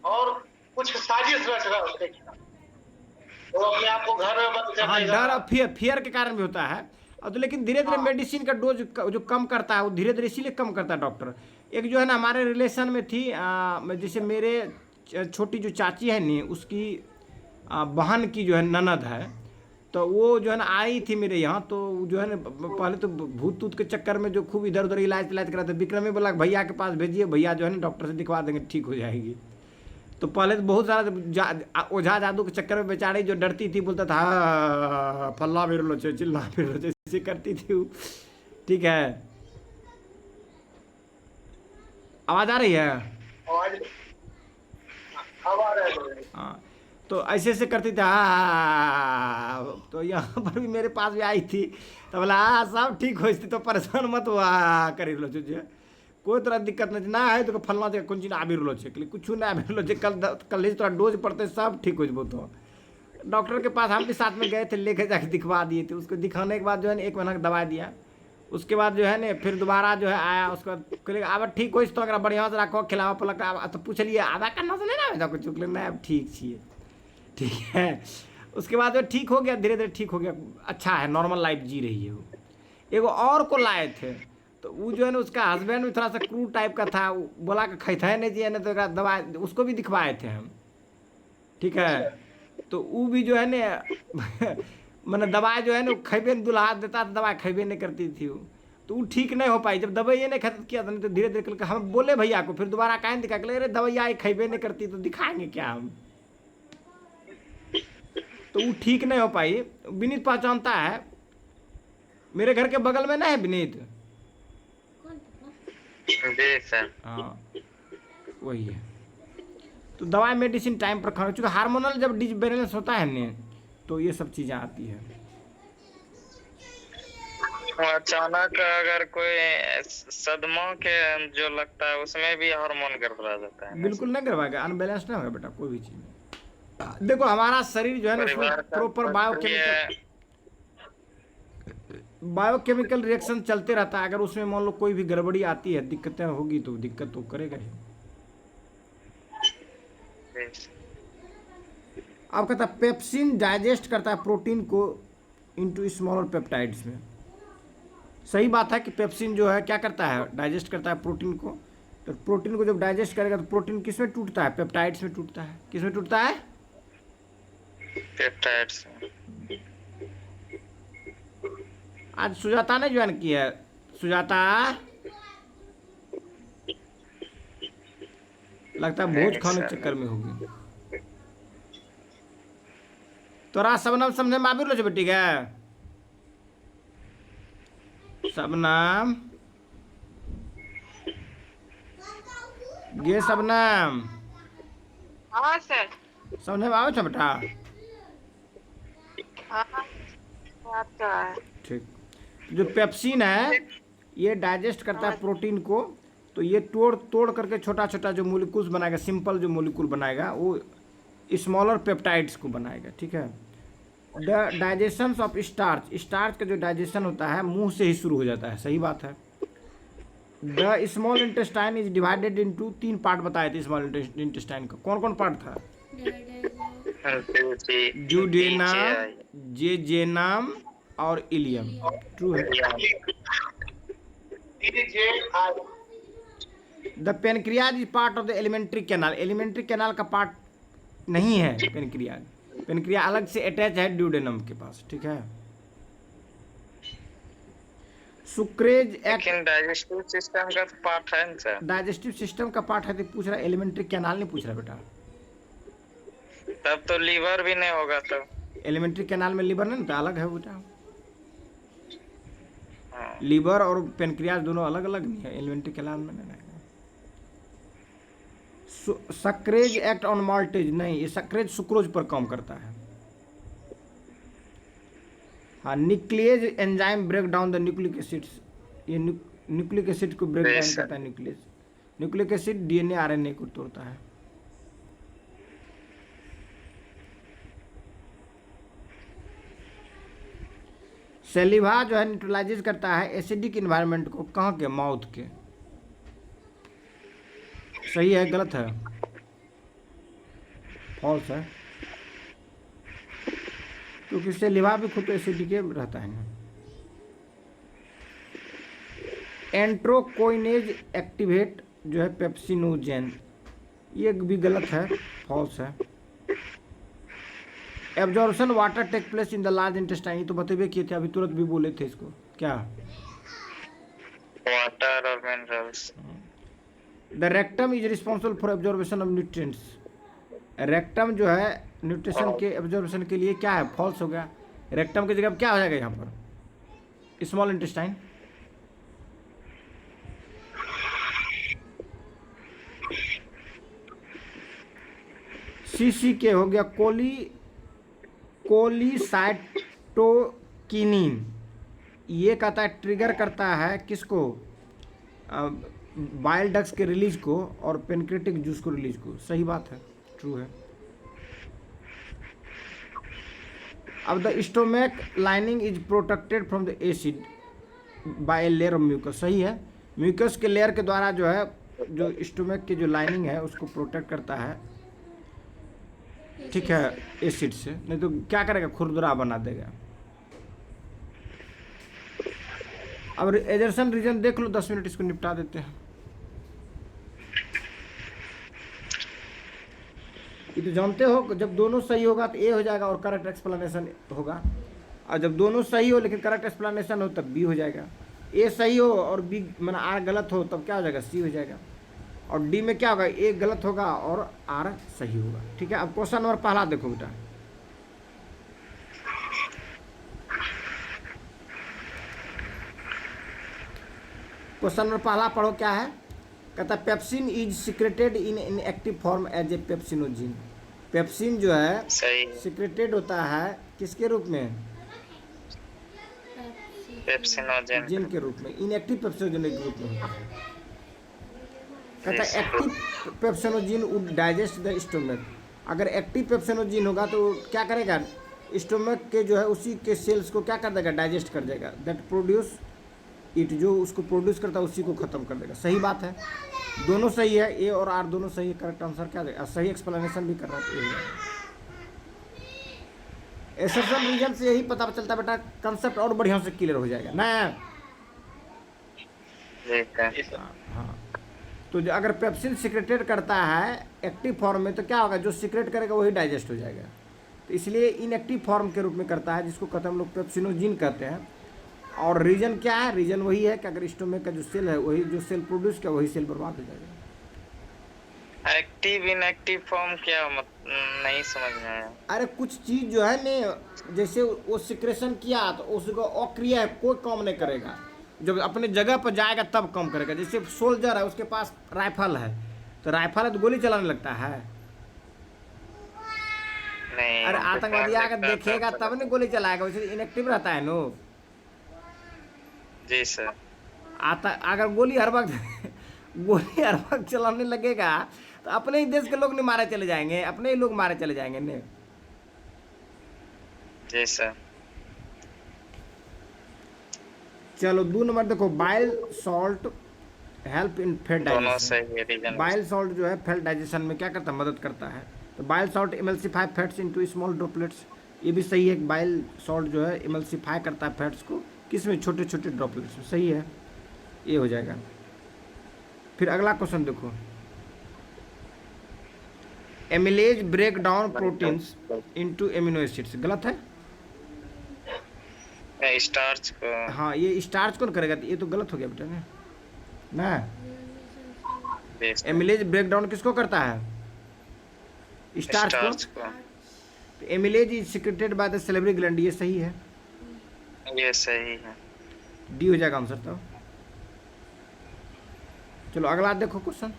और कुछ साजिश रच रहा है उसके खिलाफ, वो अपने आप को घर में बंद कर हाँ, देगा। डर और फियर के कारण भी होता है। और तो लेकिन धीरे धीरे मेडिसिन का डोज जो कम करता है, वो धीरे धीरे इसीलिए कम करता है डॉक्टर। एक जो है ना हमारे रिलेशन में थी, जैसे मेरे छोटी जो चाची है नी, उसकी बहन की जो है ननद है, तो वो जो है ना आई थी मेरे यहाँ, तो जो है ना पहले तो भूत तूत के चक्कर में जो खूब इधर उधर इलाज करा था, विक्रमी बोला भैया के पास भेजिए, भैया जो है ना डॉक्टर से दिखवा देंगे, ठीक हो जाएगी। तो पहले तो बहुत सारा ओझा जादू के चक्कर में बेचारी जो डरती थी, बोलता था हाँ फल्ला फिर लो चिल्ला फिर लो, जैसे करती थी वो, ठीक है। आवाज आ रही है? आवाज अब आ रहा है। हाँ, तो ऐसे ऐसे करती थी हाँ। तो यहाँ पर भी मेरे पास भी आई थी, तो बोला हाँ सब ठीक हो, तो परेशान मत हुआ कर लो तुझे, कोई तरह दिक्कत नहीं ना है, तो फलना जगह कौन चीज आबि रहलो छे, कुछ ना आबि रहलो छे, कल तोरा डोज पड़ते सब ठीक हो जबो। तो डॉक्टर के पास हम भी साथ में गए थे, लेके जाके दिखवा दिए थे। उसको दिखाने के बाद जो है ना 1 महीना का दवा दिया, उसके बाद जो है ना फिर दोबारा जो है आया, उसके बाद कहले अब ठीक हो तो अगर बढ़िया से रखो खिलाओ पलक, तो पूछलिए आधा करना से नहीं ना कुछ, नहीं अब ठीक छिए, ठीक है। उसके बाद जो ठीक हो गया, धीरे धीरे ठीक हो गया, अच्छा है, नॉर्मल लाइफ जी रही है वो। एगो और को लाए थे, तो वो जो है ना उसका हस्बैंड भी थोड़ा सा क्रूड टाइप का था, वो बोला कि खैता है नहीं चाहिए ना, तो दवा उसको भी दिखवाए थे हम, ठीक है। तो वो भी जो है ना मैंने दवाई जो है ना खेबे दुल्हा देता था, दवाई खेबे नहीं करती थी वो, तो वो ठीक नहीं हो पाई। जब दवाई ये नहीं खत्म किया था, तो धीरे धीरे हम बोले भैया को, फिर दोबारा कहें दिखा के अरे दवाइया खेबे नहीं करती तो दिखाएंगे क्या हम, तो वो ठीक नहीं हो पाई। विनीत पहचानता है, मेरे घर के बगल में ना है विनीत, कौन था? जी सर। हाँ वही है। तो दवाई मेडिसिन टाइम पर खाना, क्योंकि हार्मोनल जब डिसबैलेंस होता है ना, तो ये सब चीज़ें आती है। अचानक अगर कोई सदमा के जो लगता है उसमें भी हार्मोन गड़बड़ा जाता है ना? बिल्कुल नहीं करवाएगा, अनबैलेंस नहीं होगा बेटा कोई भी चीज में। देखो हमारा शरीर जो है ना उसमें परिवार का प्रॉपर बायोकेमिकल रिएक्शन चलते रहता है। अगर उसमें मान लो कोई भी गड़बड़ी आती है, दिक्कतें होगी, तो दिक्कत तो करेगा ही। अब कहता है पेप्सिन डाइजेस्ट करता है प्रोटीन को इनटू स्मॉलर पेप्टाइड्स में। सही बात है कि पेप्सिन जो है क्या करता है, डाइजेस्ट करता है प्रोटीन को। तो प्रोटीन को जब डाइजेस्ट करेगा तो प्रोटीन किस में टूटता है, पेप्टाइड्स में टूटता है। किस में टूटता है, पेप्टाइड्स। आज सुजाता ने ज्वाइन किया है। सुजाता लगता है भोज खाने के चक्कर में होगी। तोरा सबनाम समझे में आबि रहलो छै बेटी के? सबनाम गे सबनाम हाँ सर। समझे में आवे छै बेटा? हाँ बात तो है। ठीक। जो पेप्सिन है ये डाइजेस्ट करता है प्रोटीन को, तो ये तोड़ करके छोटा छोटा जो मोलिकुल्स बनाएगा, सिंपल जो मोलिकुल बनाएगा वो स्मॉलर पेप्टाइड्स को बनाएगा। ठीक है। The digestion of starch, starch का जो डाइजेशन होता है मुंह से ही शुरू हो जाता है। सही बात है। The small intestine is divided into 3 part बताए थे स्मॉल इंटेस्टाइन का। कौन कौन पार्ट था? ड्यूडेनम, जेजेनम और इलियम। ट्रू है। The pancreas is part of the alimentary canal. Alimentary canal का पार्ट नहीं है पेनक्रियाज। पेनक्रिया अलग से अटैच है ड्यूडेनम के पास। ठीक है। सुक्रेज लेकिन डाइजेस्टिव सिस्टम का पार्ट है ना सर? डाइजेस्टिव सिस्टम का पार्ट है तो पूछ रहा, एलिमेंट्री कैनाल नहीं पूछ रहा बेटा। तब तो लीवर भी नहीं होगा तब। एलिमेंट्री कैनाल में लीवर नहीं ना, अलग है बेटा। लीवर और पेनक्रियाज दोनों अलग अलग नहीं है, एलिमेंट्री कैनाल में नहीं है। सक्रेज एक्ट ऑन माल्टेज, नहीं, ये सक्रेज सुक्रोज पर काम करता है। हाँ, nucleus enzyme break down the nucleic acids. ये न्यूक्लिक एसिड को ब्रेक डाउन करता है nucleus. Nucleic acid DNA RNA को तोड़ता है। सेलिवा जो है न्यूट्रलाइज करता है एसिडिक इन्वायरमेंट को। कहाँ के? माउथ के। सही है गलत है? फॉल्स है, क्योंकि सेलिवा भी खुद एसिडिक रहता है ना। एंट्रोकोइनेज एक्टिवेट जो है पेप्सिनोजेन, ये भी गलत है, फॉल्स है। Absorption water take place in the large intestine, ये तो बतेबे किए थे, अभी तुरंत भी बोले थे इसको। क्या? वाटर और minerals. The rectum is responsible for absorption of nutrients. Rectum जो है न्यूट्रिशन के एब्जॉर्बेशन के लिए क्या है? फॉल्स हो गया। रेक्टम की जगह क्या हो जाएगा यहाँ पर? Small intestine. सीसी के हो गया कोलिसाइटोकिनिन। ये कहता है ट्रिगर करता है किसको? बाइल डक्ट्स के रिलीज को और पेनक्रेटिक जूस को रिलीज को। सही बात है, ट्रू है। अब the stomach lining is protected from the acid by a layer of mucus. सही है। म्यूकस के लेयर के द्वारा जो है, जो स्टोमक की जो लाइनिंग है उसको प्रोटेक्ट करता है। ठीक है, एसिड से, नहीं तो क्या करेगा? खुरदुरा बना देगा। अब एजर्सन रीजन देख लो, 10 मिनट इसको निपटा देते हैं। ये तो जानते हो, जब दोनों सही होगा तो ए हो जाएगा और करेक्ट एक्सप्लेनेशन होगा, और जब दोनों सही हो लेकिन करेक्ट एक्सप्लेनेशन हो तब बी हो जाएगा। ए सही हो और बी मैंने आर गलत हो तब क्या हो जाएगा? सी हो जाएगा। और डी में क्या होगा? ए गलत होगा और आर सही होगा। ठीक है। अब क्वेश्चन नंबर पहला देखो बेटा। क्वेश्चन नंबर पहला पढ़ो, क्या है? कहता है pepsin is secreted in inactive form as a pepsinogen. Pepsin जो है सिक्रेटेड होता है किसके रूप में? पेप्सिनोजेन जिन के रूप में, इनएक्टिव पेप्सिनोजेन के रूप में होता है। कहता है active pepsinogen would digest the stomach. अगर एक्टिव पेप्सिनोजिन होगा तो क्या करेगा, स्टोमक के जो है उसी के सेल्स को क्या कर देगा, डाइजेस्ट कर देगा। दैट प्रोड्यूस इट, जो उसको प्रोड्यूस करता है उसी को खत्म कर देगा। सही बात है, दोनों सही है, ए और आर दोनों सही है। करेक्ट आंसर क्या देगा, सही एक्सप्लेनेशन भी कर रहा है। एसेंशियल रीजन से यही पता चलता है बेटा, कंसेप्ट और बढ़िया से क्लियर हो जाएगा ना। ठीक है। हाँ, तो जो अगर पेप्सिन सिक्रेटेड करता है एक्टिव फॉर्म में तो क्या होगा, जो सिक्रेट करेगा वही डाइजेस्ट हो जाएगा। तो इसलिए इनएक्टिव फॉर्म के रूप में करता है, जिसको कहते हैं हम लोग पेप्सिनोजिन कहते हैं। और रीजन क्या है, रीजन वही है कि अगर स्टोमक का जो सेल है, वही जो सेल प्रोड्यूस किया वही सेल बर्बाद हो जाएगा। एक्टिव इनएक्टिव फॉर्म क्या नहीं समझ में आया। अरे कुछ चीज जो है ने, जैसे वो सिक्रेशन किया तो उसको अक्रिया है, कोई काम नहीं करेगा, जब अपने जगह पर जाएगा तब काम करेगा। जैसे सोल्जर है, उसके पास राइफल है, तो राइफल है तो गोली चलाने लगता है। नहीं, अरे आतंकवादी आकर देखेगा तब नहीं गोली चलाएगा, वैसे इनएक्टिव रहता है नो। जी सर। अगर गोली हर वक्त चलाने लगेगा तो अपने ही देश के लोग नहीं मारे चले जाएंगे, अपने ही लोग मारे चले जाएंगे ने। जी सर। चलो 2 नंबर देखो, bile salt help in fat digestion. Bile salt जो है फैट डाइजेशन में क्या करता है, मदद करता है। तो bile salt emulsify fats into small droplets, ये भी सही है। बाइल सॉल्ट जो है इमल्सिफाई करता है फैट्स को, किसमें, छोटे छोटे ड्रॉपलेट्स में। सही है, ये हो जाएगा। फिर अगला क्वेश्चन देखो, amylase break down proteins into amino acids. गलत है, स्टार्च को। हाँ ये स्टार्च कौन करेगा, ये तो गलत हो गया बेटा ना। एमिलेज ब्रेक डाउन किसको करता है, स्टार्च को। तो amylase is secreted by the salivary gland, ये सही है, ये सही है। डी हो जाएगा आंसर। तो चलो अगला देखो क्वेश्चन,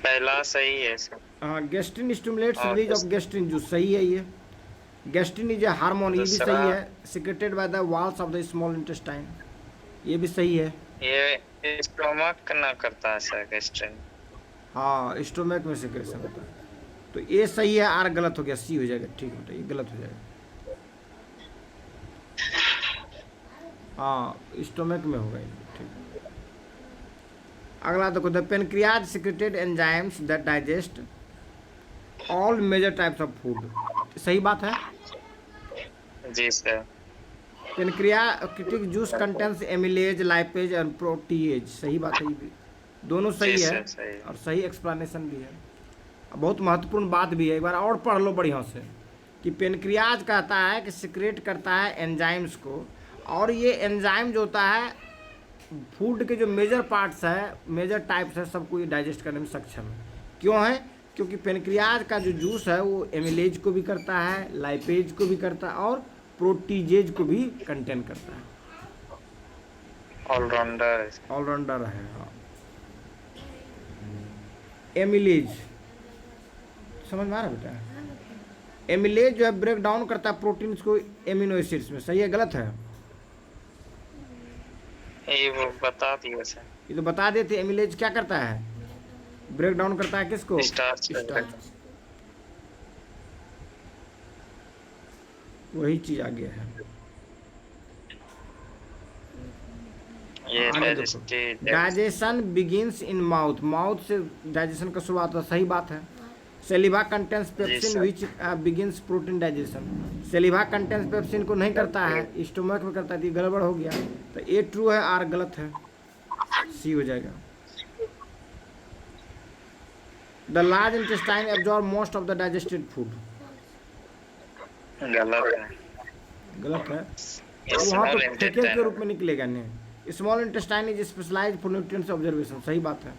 पहला सही है सर। हाँ, gastrin stimulates release of gastrin juice, सही है ये। गैस्ट्रिन इज ए हार्मोन, ये भी सही है, secreted by the walls of the small intestine, ये भी सही है। ये स्टोमक ना करता है सर गैस्ट्रिन। हाँ, स्टोमक में सिक्रेशन होता है, तो ये सही है। आर गलत हो गया, सी हो जाएगा। ठीक है, ये गलत हो जाएगा। हाँ, स्टोमक में होगा ये, ठीक है। अगला देखो, the pancreas secreted enzymes that digest all major types of food, सही बात है। जी sir. Pancreatic juice contains amylase, lipase and protease, सही बात है। ये भी दोनों सही है, और सही एक्सप्लेनेशन भी है। बहुत महत्वपूर्ण बात भी है, एक बार और पढ़ लो बढ़िया से, कि पेनक्रियाज कहता है कि सिक्रेट करता है एंजाइम्स को, और ये एंजाइम जो होता है फूड के जो मेजर पार्ट्स है, मेजर टाइप्स है, सबको ये डाइजेस्ट करने में सक्षम है। क्यों है, क्योंकि पेनक्रियाज का जो जूस है वो एमिलेज को भी करता है, लाइपेज को भी करता है, और प्रोटीजेज को भी कंटेन करता है। ऑलराउंडर है। हाँ, एमिलेज समझ में आ रहा है बेटा। एमिलेज जो है ब्रेक डाउन करता है प्रोटीन्स को एमिनो एसिड्स में, सही है गलत है, ये वो बता दिया सर। ये तो बता देते। एमिलेज क्या करता है, ब्रेक डाउन करता है किसको, स्टार्च। वही चीज आ गया है। Digestion begins in mouth, mouth से डाइजेशन का शुरुआत होता है, सही बात है। Saliva contains pepsin which begins protein digestion, saliva contains pepsin को नहीं करता है, स्टोमक में करता है, ये गड़बड़ हो गया। तो ए ट्रू है, आर गलत है, सी हो जाएगा। The large intestine absorb most of the digested food, गलत है। वहाँ तो फेकल के रूप में निकलेगा नहीं। Small intestine is specialised for nutrients observation, सही बात है,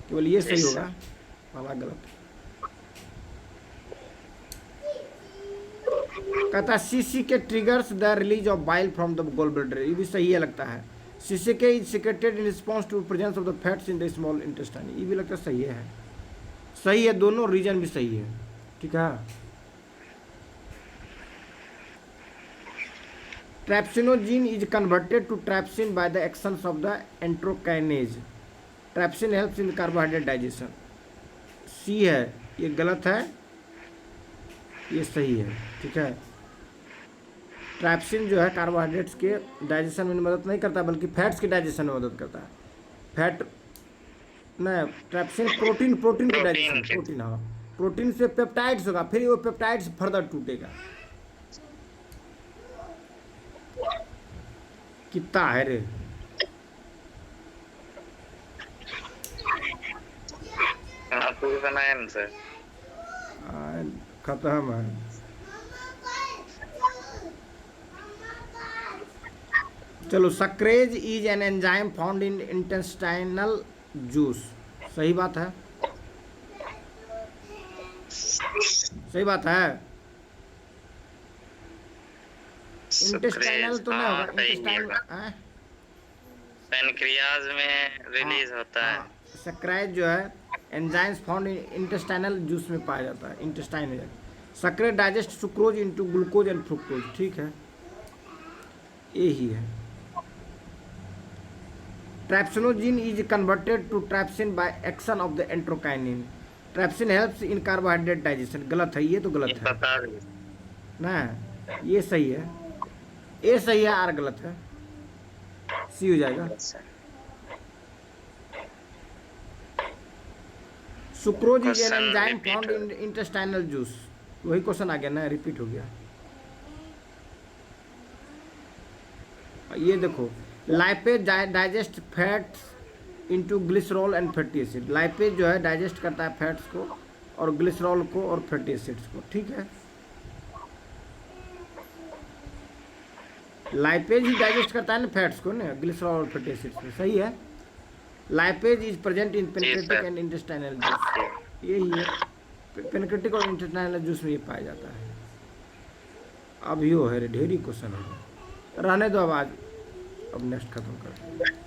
केवल ये सही होगा, वाला गलत। कहता है CCK triggers the release of bile from the gall bladder, ये भी सही है लगता है। CCK is secreted in response to presence of the fats in the small intestine. ये भी लगता है सही है, सही है, दोनों रीजन भी सही है, ठीक है। Trypsinogen is converted to trypsin by the actions of the enterokinase. Trypsin helps in carbohydrate digestion. सी है, ये गलत है, ये सही है, ठीक है। ट्रैप्सिन जो है कार्बोहाइड्रेट्स के डाइजेशन में मदद नहीं करता, बल्कि फैट्स के डाइजेशन में मदद करता है। फैट नहीं, ट्रैप्सिन प्रोटीन के डाइजेशन, प्रोटीन, हाँ, प्रोटीन से पेप्टाइड्स होगा, फिर वो पेप्टाइड्स फर्दर टूटेगा। कितना है रे? खत्म है। चलो, sucrase is an enzyme found in intestinal juice. सही बात है, सही बात है। इंटेस्टाइनल तो नहीं होगा, इंटेस्टाइनल पैनक्रियाज में रिलीज होता है। सक्राइज जो है enzymes found in intestinal juice में पाया जाता है, intestine. Sucrase digest sucrose into glucose and fructose, ठीक है, यही है। Trypsinogen is converted to trypsin by action of the enterokinase. Trypsin helps in carbohydrate digestion. गलत है, ये तो गलत है ना, ये सही है, ए सही है, आर गलत है, सी हो जाएगा। Sucrose is an enzyme found in intestinal juice. वही क्वेश्चन आ गया ना, रिपीट हो गया। ये देखो, lipase digest fats into glycerol and fatty acid. Lipase जो है डाइजेस्ट करता है फैट्स को और ग्लिसरॉल को और फैटी एसिड्स को, ठीक है। लाइपेज ही डाइजेस्ट करता है ना फैट्स को, ना ग्लिसरॉल और फैटी एसिड्स को, सही है। Lipase is present in pancreatic and intestinal juice. यही है, पेनक्रेटिक और इंटेस्टाइनल जूस में ये पाया जाता है। अब यो है, ढेरी क्वेश्चन है, रहने दो अब आज, अब नेक्स्ट खत्म करते हैं।